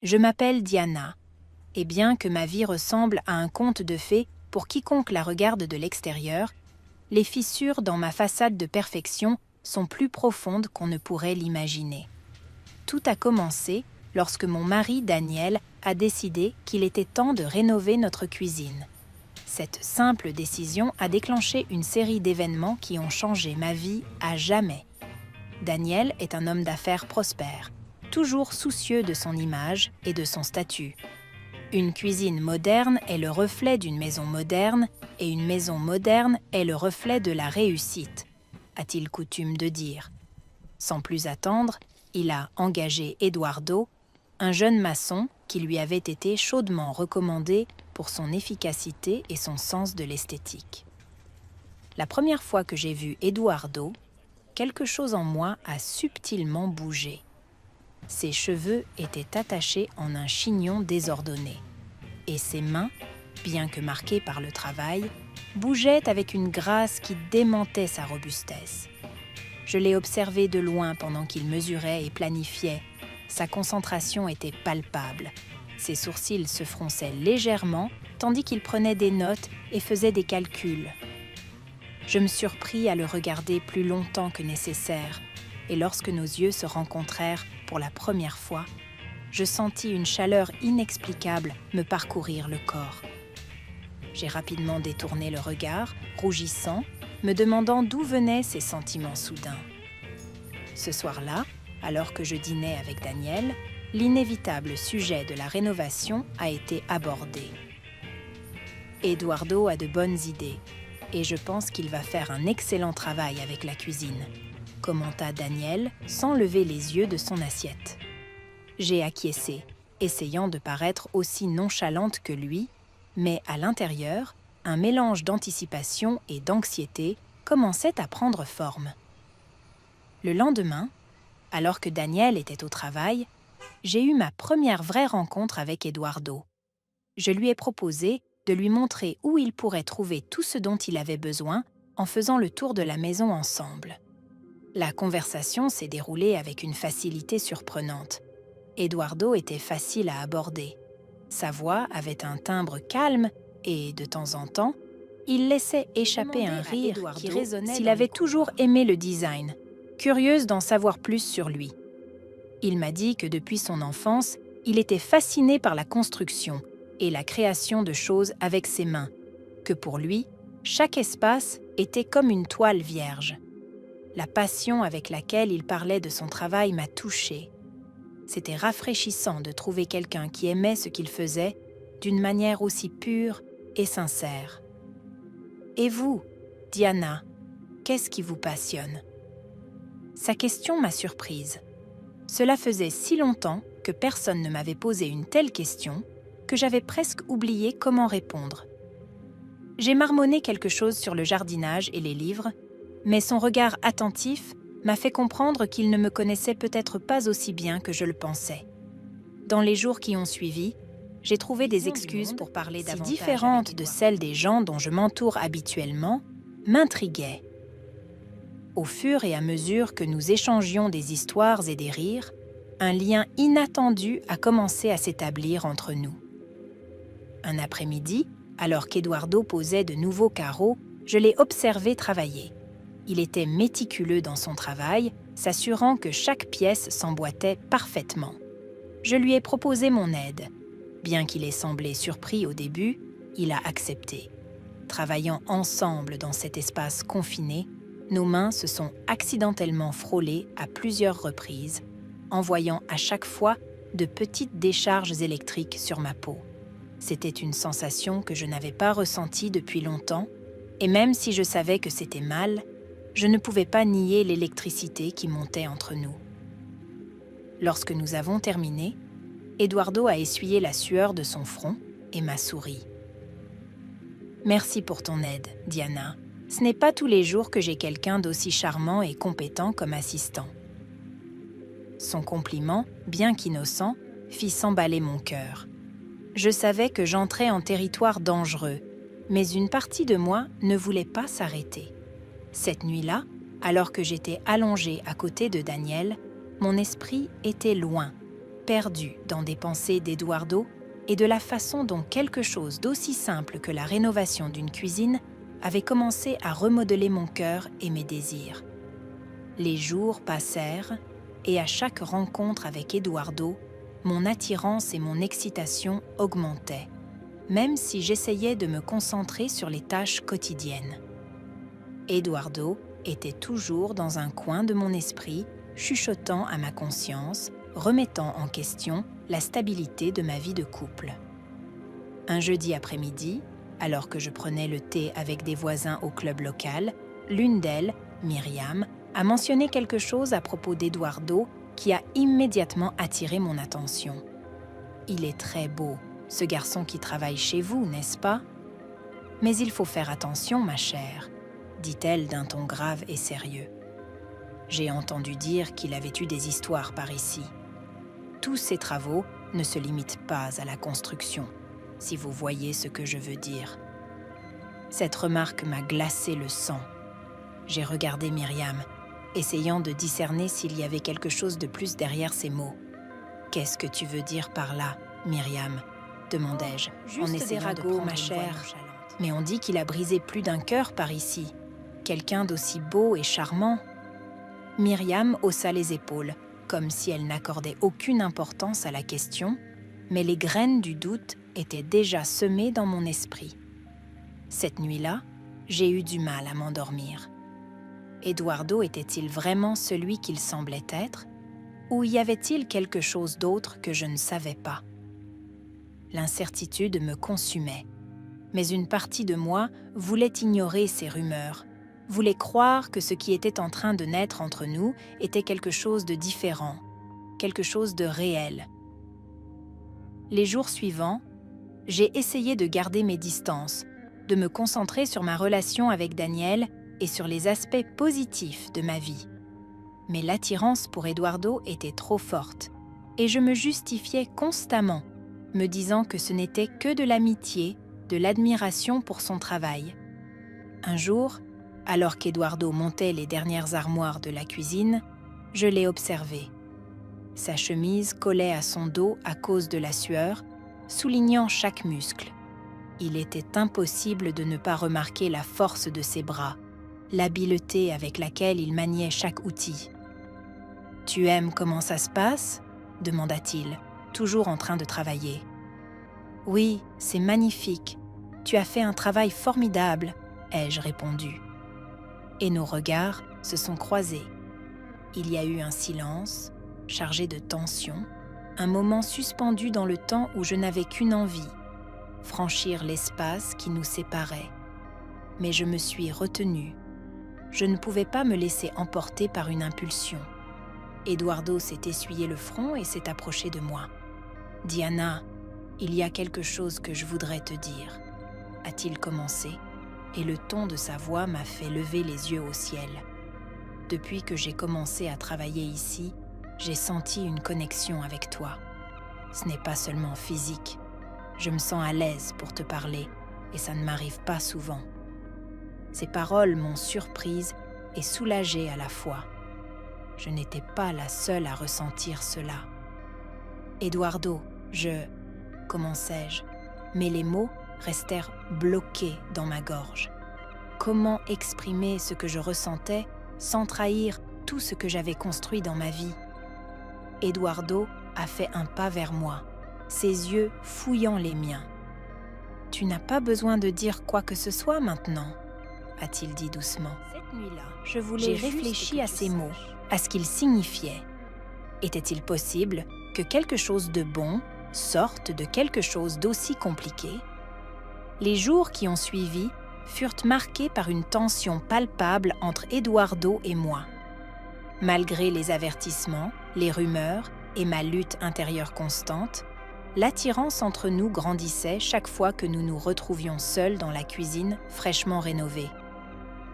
Je m'appelle Diana, et bien que ma vie ressemble à un conte de fées pour quiconque la regarde de l'extérieur, les fissures dans ma façade de perfection sont plus profondes qu'on ne pourrait l'imaginer. Tout a commencé lorsque mon mari Daniel a décidé qu'il était temps de rénover notre cuisine. Cette simple décision a déclenché une série d'événements qui ont changé ma vie à jamais. Daniel est un homme d'affaires prospère, toujours soucieux de son image et de son statut. Une cuisine moderne est le reflet d'une maison moderne et une maison moderne est le reflet de la réussite, a-t-il coutume de dire. Sans plus attendre, il a engagé Eduardo, un jeune maçon qui lui avait été chaudement recommandé pour son efficacité et son sens de l'esthétique. La première fois que j'ai vu Eduardo, quelque chose en moi a subtilement bougé. Ses cheveux étaient attachés en un chignon désordonné, et ses mains, bien que marquées par le travail, bougeaient avec une grâce qui démentait sa robustesse. Je l'ai observé de loin pendant qu'il mesurait et planifiait. Sa concentration était palpable. Ses sourcils se fronçaient légèrement, tandis qu'il prenait des notes et faisait des calculs. Je me surpris à le regarder plus longtemps que nécessaire, et lorsque nos yeux se rencontrèrent pour la première fois, je sentis une chaleur inexplicable me parcourir le corps. J'ai rapidement détourné le regard, rougissant, me demandant d'où venaient ces sentiments soudains. Ce soir-là, alors que je dînais avec Daniel, l'inévitable sujet de la rénovation a été abordé. Eduardo a de bonnes idées, et je pense qu'il va faire un excellent travail avec la cuisine, commenta Daniel sans lever les yeux de son assiette. J'ai acquiescé, essayant de paraître aussi nonchalante que lui, mais à l'intérieur, un mélange d'anticipation et d'anxiété commençait à prendre forme. Le lendemain, alors que Daniel était au travail, j'ai eu ma première vraie rencontre avec Eduardo. Je lui ai proposé de lui montrer où il pourrait trouver tout ce dont il avait besoin en faisant le tour de la maison ensemble. La conversation s'est déroulée avec une facilité surprenante. Eduardo était facile à aborder. Sa voix avait un timbre calme et, de temps en temps, il laissait échapper un rire qui résonnait s'il avait toujours aimé le design, curieuse d'en savoir plus sur lui. Il m'a dit que depuis son enfance, il était fasciné par la construction et la création de choses avec ses mains, que pour lui, chaque espace était comme une toile vierge. La passion avec laquelle il parlait de son travail m'a touchée. C'était rafraîchissant de trouver quelqu'un qui aimait ce qu'il faisait d'une manière aussi pure et sincère. Et vous, Diana, qu'est-ce qui vous passionne ? Sa question m'a surprise. Cela faisait si longtemps que personne ne m'avait posé une telle question que j'avais presque oublié comment répondre. J'ai marmonné quelque chose sur le jardinage et les livres, mais son regard attentif m'a fait comprendre qu'il ne me connaissait peut-être pas aussi bien que je le pensais. Dans les jours qui ont suivi, j'ai trouvé des excuses pour parler davantage, si différentes de celles des gens dont je m'entoure habituellement, m'intriguaient. Au fur et à mesure que nous échangions des histoires et des rires, un lien inattendu a commencé à s'établir entre nous. Un après-midi, alors qu'Eduardo posait de nouveaux carreaux, je l'ai observé travailler. Il était méticuleux dans son travail, s'assurant que chaque pièce s'emboîtait parfaitement. Je lui ai proposé mon aide. Bien qu'il ait semblé surpris au début, il a accepté. Travaillant ensemble dans cet espace confiné, nos mains se sont accidentellement frôlées à plusieurs reprises, envoyant à chaque fois de petites décharges électriques sur ma peau. C'était une sensation que je n'avais pas ressentie depuis longtemps, et même si je savais que c'était mal, je ne pouvais pas nier l'électricité qui montait entre nous. Lorsque nous avons terminé, Eduardo a essuyé la sueur de son front et m'a souri. « Merci pour ton aide, Diana. Ce n'est pas tous les jours que j'ai quelqu'un d'aussi charmant et compétent comme assistant. » Son compliment, bien qu'innocent, fit s'emballer mon cœur. Je savais que j'entrais en territoire dangereux, mais une partie de moi ne voulait pas s'arrêter. Cette nuit-là, alors que j'étais allongée à côté de Daniel, mon esprit était loin. perdue dans des pensées d'Eduardo et de la façon dont quelque chose d'aussi simple que la rénovation d'une cuisine avait commencé à remodeler mon cœur et mes désirs. Les jours passèrent et à chaque rencontre avec Eduardo, mon attirance et mon excitation augmentaient, même si j'essayais de me concentrer sur les tâches quotidiennes. Eduardo était toujours dans un coin de mon esprit, chuchotant à ma conscience, remettant en question la stabilité de ma vie de couple. Un jeudi après-midi, alors que je prenais le thé avec des voisins au club local, l'une d'elles, Myriam, a mentionné quelque chose à propos d'Eduardo qui a immédiatement attiré mon attention. « Il est très beau, ce garçon qui travaille chez vous, n'est-ce pas ? Mais il faut faire attention, ma chère, dit-elle d'un ton grave et sérieux. J'ai entendu dire qu'il avait eu des histoires par ici. Tous ses travaux ne se limitent pas à la construction, si vous voyez ce que je veux dire. » Cette remarque m'a glacé le sang. J'ai regardé Myriam, essayant de discerner s'il y avait quelque chose de plus derrière ces mots. « Qu'est-ce que tu veux dire par là, Myriam ?» demandai-je, en essayant de prendre ma chère. « Mais on dit qu'il a brisé plus d'un cœur par ici. Quelqu'un d'aussi beau et charmant. » Myriam haussa les épaules, comme si elle n'accordait aucune importance à la question, mais les graines du doute étaient déjà semées dans mon esprit. Cette nuit-là, j'ai eu du mal à m'endormir. Eduardo était-il vraiment celui qu'il semblait être, ou y avait-il quelque chose d'autre que je ne savais pas? L'incertitude me consumait, mais une partie de moi voulait ignorer ces rumeurs, voulait croire que ce qui était en train de naître entre nous était quelque chose de différent, quelque chose de réel. Les jours suivants, j'ai essayé de garder mes distances, de me concentrer sur ma relation avec Daniel et sur les aspects positifs de ma vie. Mais l'attirance pour Eduardo était trop forte, et je me justifiais constamment, me disant que ce n'était que de l'amitié, de l'admiration pour son travail. Un jour, alors qu'Eduardo montait les dernières armoires de la cuisine, je l'ai observé. Sa chemise collait à son dos à cause de la sueur, soulignant chaque muscle. Il était impossible de ne pas remarquer la force de ses bras, l'habileté avec laquelle il maniait chaque outil. « Tu aimes comment ça se passe ?» demanda-t-il, toujours en train de travailler. « Oui, c'est magnifique. Tu as fait un travail formidable, » ai-je répondu. Et nos regards se sont croisés. Il y a eu un silence, chargé de tension, un moment suspendu dans le temps où je n'avais qu'une envie, franchir l'espace qui nous séparait. Mais je me suis retenue. Je ne pouvais pas me laisser emporter par une impulsion. Eduardo s'est essuyé le front et s'est approché de moi. « Diana, il y a quelque chose que je voudrais te dire, » a-t-il commencé, et le ton de sa voix m'a fait lever les yeux au ciel. Depuis que j'ai commencé à travailler ici, j'ai senti une connexion avec toi. Ce n'est pas seulement physique. Je me sens à l'aise pour te parler, et ça ne m'arrive pas souvent. Ces paroles m'ont surprise et soulagée à la fois. Je n'étais pas la seule à ressentir cela. « Eduardo, commençai-je, mais les mots restèrent bloqués dans ma gorge. Comment exprimer ce que je ressentais sans trahir tout ce que j'avais construit dans ma vie? Eduardo a fait un pas vers moi, ses yeux fouillant les miens. « Tu n'as pas besoin de dire quoi que ce soit maintenant, » a-t-il dit doucement. Cette nuit-là, j'ai réfléchi à ces mots, à ce qu'ils signifiaient. Était-il possible que quelque chose de bon sorte de quelque chose d'aussi compliqué? Les jours qui ont suivi furent marqués par une tension palpable entre Eduardo et moi. Malgré les avertissements, les rumeurs et ma lutte intérieure constante, l'attirance entre nous grandissait chaque fois que nous nous retrouvions seuls dans la cuisine fraîchement rénovée.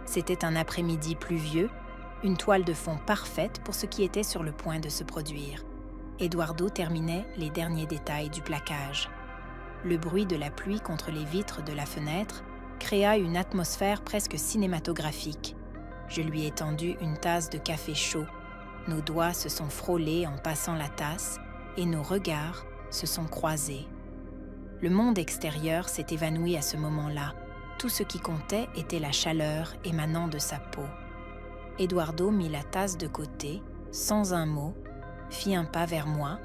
C'était un après-midi pluvieux, une toile de fond parfaite pour ce qui était sur le point de se produire. Eduardo terminait les derniers détails du plaquage. Le bruit de la pluie contre les vitres de la fenêtre créa une atmosphère presque cinématographique. Je lui ai tendu une tasse de café chaud. Nos doigts se sont frôlés en passant la tasse et nos regards se sont croisés. Le monde extérieur s'est évanoui à ce moment-là. Tout ce qui comptait était la chaleur émanant de sa peau. Eduardo mit la tasse de côté, sans un mot, fit un pas vers moi,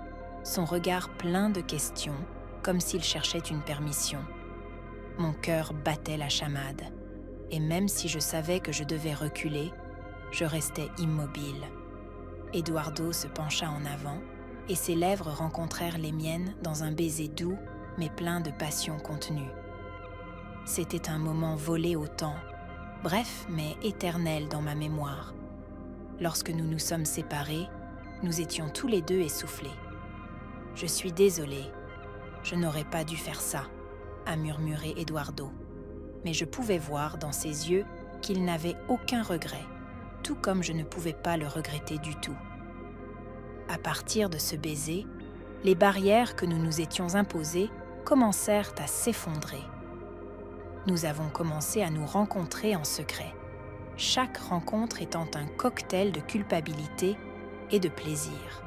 son regard plein de questions, comme s'il cherchait une permission. Mon cœur battait la chamade, et même si je savais que je devais reculer, je restais immobile. Eduardo se pencha en avant, et ses lèvres rencontrèrent les miennes dans un baiser doux, mais plein de passion contenue. C'était un moment volé au temps, bref mais éternel dans ma mémoire. Lorsque nous nous sommes séparés, nous étions tous les deux essoufflés. « Je suis désolée, je n'aurais pas dû faire ça », a murmuré Eduardo. Mais je pouvais voir dans ses yeux qu'il n'avait aucun regret, tout comme je ne pouvais pas le regretter du tout. À partir de ce baiser, les barrières que nous nous étions imposées commencèrent à s'effondrer. Nous avons commencé à nous rencontrer en secret, chaque rencontre étant un cocktail de culpabilité et de plaisir.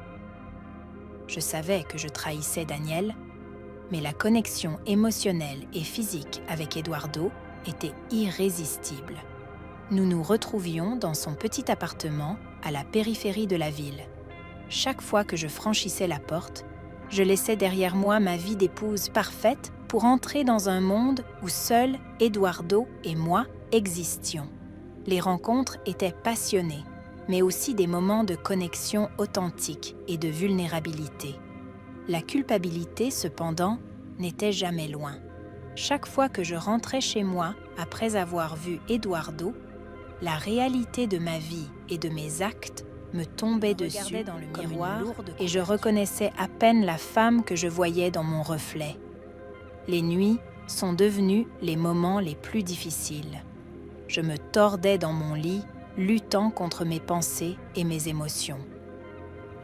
Je savais que je trahissais Daniel, mais la connexion émotionnelle et physique avec Eduardo était irrésistible. Nous nous retrouvions dans son petit appartement à la périphérie de la ville. Chaque fois que je franchissais la porte, je laissais derrière moi ma vie d'épouse parfaite pour entrer dans un monde où seuls Eduardo et moi existions. Les rencontres étaient passionnées, mais aussi des moments de connexion authentique et de vulnérabilité. La culpabilité, cependant, n'était jamais loin. Chaque fois que je rentrais chez moi après avoir vu Eduardo, la réalité de ma vie et de mes actes me tombait dessus dans le miroir et je reconnaissais à peine la femme que je voyais dans mon reflet. Les nuits sont devenues les moments les plus difficiles. Je me tordais dans mon lit, luttant contre mes pensées et mes émotions.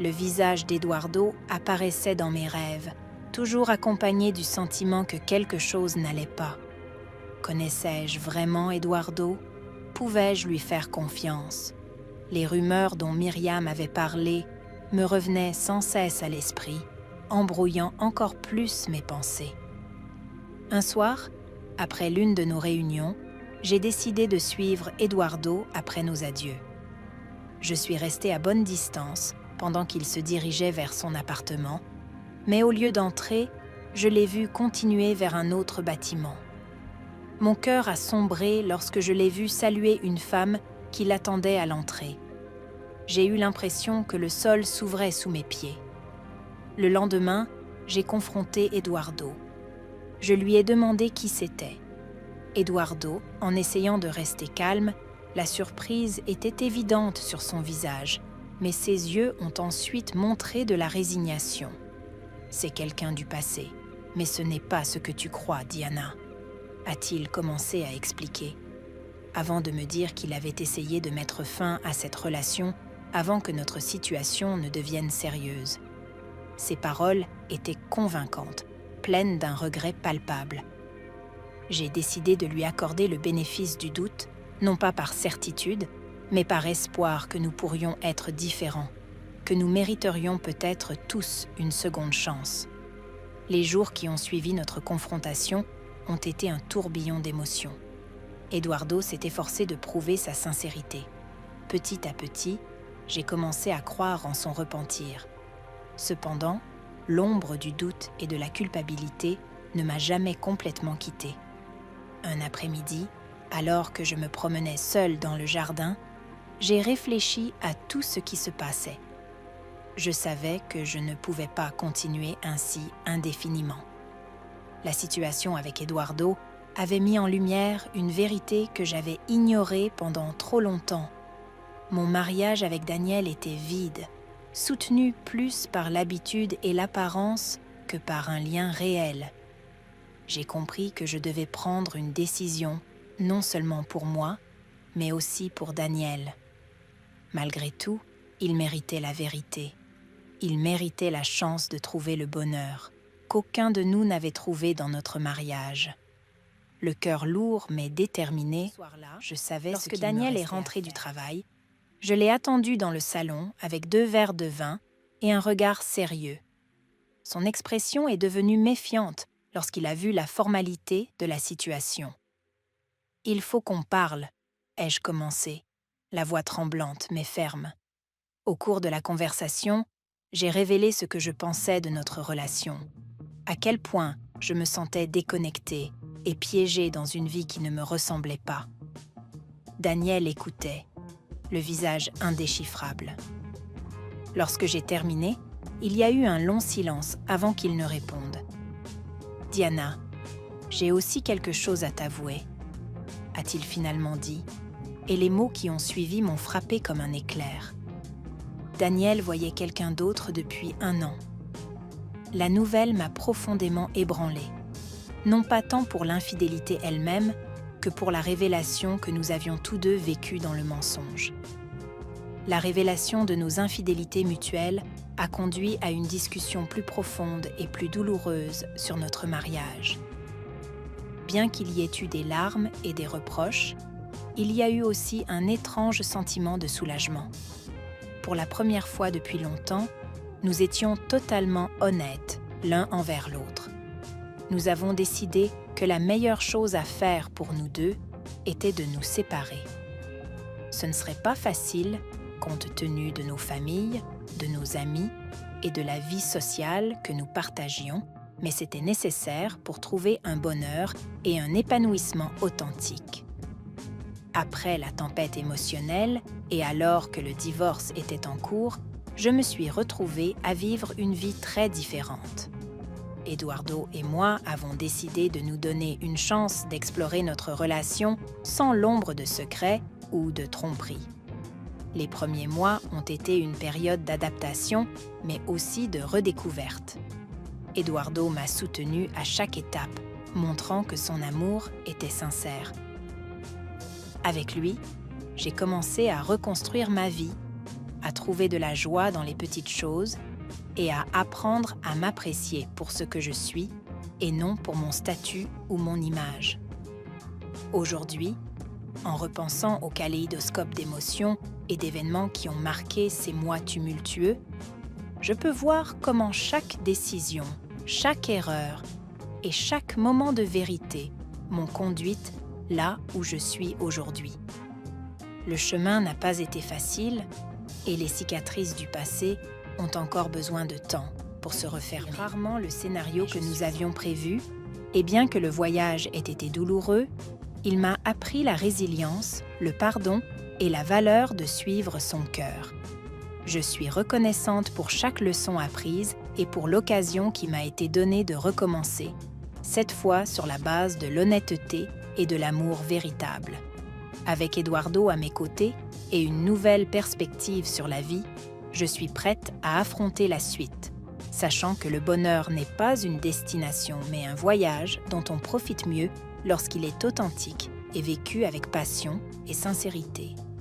Le visage d'Eduardo apparaissait dans mes rêves, toujours accompagné du sentiment que quelque chose n'allait pas. Connaissais-je vraiment Eduardo? Pouvais-je lui faire confiance? Les rumeurs dont Myriam avait parlé me revenaient sans cesse à l'esprit, embrouillant encore plus mes pensées. Un soir, après l'une de nos réunions, j'ai décidé de suivre Eduardo après nos adieux. Je suis restée à bonne distance pendant qu'il se dirigeait vers son appartement, mais au lieu d'entrer, je l'ai vu continuer vers un autre bâtiment. Mon cœur a sombré lorsque je l'ai vu saluer une femme qui l'attendait à l'entrée. J'ai eu l'impression que le sol s'ouvrait sous mes pieds. Le lendemain, j'ai confronté Eduardo. Je lui ai demandé qui c'était. Eduardo, en essayant de rester calme, la surprise était évidente sur son visage, mais ses yeux ont ensuite montré de la résignation. « C'est quelqu'un du passé, mais ce n'est pas ce que tu crois, Diana », a-t-il commencé à expliquer, avant de me dire qu'il avait essayé de mettre fin à cette relation avant que notre situation ne devienne sérieuse. Ses paroles étaient convaincantes, pleines d'un regret palpable. J'ai décidé de lui accorder le bénéfice du doute, non pas par certitude, mais par espoir que nous pourrions être différents, que nous mériterions peut-être tous une seconde chance. Les jours qui ont suivi notre confrontation ont été un tourbillon d'émotions. Eduardo s'est efforcé de prouver sa sincérité. Petit à petit, j'ai commencé à croire en son repentir. Cependant, l'ombre du doute et de la culpabilité ne m'a jamais complètement quittée. Un après-midi, alors que je me promenais seule dans le jardin, j'ai réfléchi à tout ce qui se passait. Je savais que je ne pouvais pas continuer ainsi indéfiniment. La situation avec Eduardo avait mis en lumière une vérité que j'avais ignorée pendant trop longtemps. Mon mariage avec Daniel était vide, soutenu plus par l'habitude et l'apparence que par un lien réel. J'ai compris que je devais prendre une décision, non seulement pour moi, mais aussi pour Daniel. Malgré tout, il méritait la vérité. Il méritait la chance de trouver le bonheur, qu'aucun de nous n'avait trouvé dans notre mariage. Le cœur lourd mais déterminé, je savais ce qu'il me restait à faire. Lorsque Daniel est rentré du travail, je l'ai attendu dans le salon avec 2 verres de vin et un regard sérieux. son expression est devenue méfiante lorsqu'il a vu la formalité de la situation. « Il faut qu'on parle », ai-je commencé, la voix tremblante mais ferme. Au cours de la conversation, j'ai révélé ce que je pensais de notre relation, à quel point je me sentais déconnectée et piégée dans une vie qui ne me ressemblait pas. Daniel écoutait, le visage indéchiffrable. Lorsque j'ai terminé, il y a eu un long silence avant qu'il ne réponde. « Diana, j'ai aussi quelque chose à t'avouer, » a-t-il finalement dit, et les mots qui ont suivi m'ont frappé comme un éclair. Daniel voyait quelqu'un d'autre depuis 1 an. La nouvelle m'a profondément ébranlée, non pas tant pour l'infidélité elle-même que pour la révélation que nous avions tous deux vécue dans le mensonge. La révélation de nos infidélités mutuelles a conduit à une discussion plus profonde et plus douloureuse sur notre mariage. Bien qu'il y ait eu des larmes et des reproches, il y a eu aussi un étrange sentiment de soulagement. Pour la première fois depuis longtemps, nous étions totalement honnêtes l'un envers l'autre. Nous avons décidé que la meilleure chose à faire pour nous deux était de nous séparer. Ce ne serait pas facile, compte tenu de nos familles, de nos amis et de la vie sociale que nous partagions, mais c'était nécessaire pour trouver un bonheur et un épanouissement authentique. Après la tempête émotionnelle et alors que le divorce était en cours, je me suis retrouvée à vivre une vie très différente. Eduardo et moi avons décidé de nous donner une chance d'explorer notre relation sans l'ombre de secret ou de tromperie. Les premiers mois ont été une période d'adaptation, mais aussi de redécouverte. Eduardo m'a soutenue à chaque étape, montrant que son amour était sincère. Avec lui, j'ai commencé à reconstruire ma vie, à trouver de la joie dans les petites choses et à apprendre à m'apprécier pour ce que je suis et non pour mon statut ou mon image. Aujourd'hui, en repensant au kaléidoscope d'émotions et d'événements qui ont marqué ces mois tumultueux, je peux voir comment chaque décision, chaque erreur et chaque moment de vérité m'ont conduite là où je suis aujourd'hui. Le chemin n'a pas été facile et les cicatrices du passé ont encore besoin de temps pour se refermer. Rarement le scénario que nous avions prévu, et bien que le voyage ait été douloureux, il m'a appris la résilience, le pardon et la valeur de suivre son cœur. Je suis reconnaissante pour chaque leçon apprise et pour l'occasion qui m'a été donnée de recommencer, cette fois sur la base de l'honnêteté et de l'amour véritable. Avec Eduardo à mes côtés et une nouvelle perspective sur la vie, je suis prête à affronter la suite, sachant que le bonheur n'est pas une destination mais un voyage dont on profite mieux lorsqu'il est authentique et vécu avec passion et sincérité.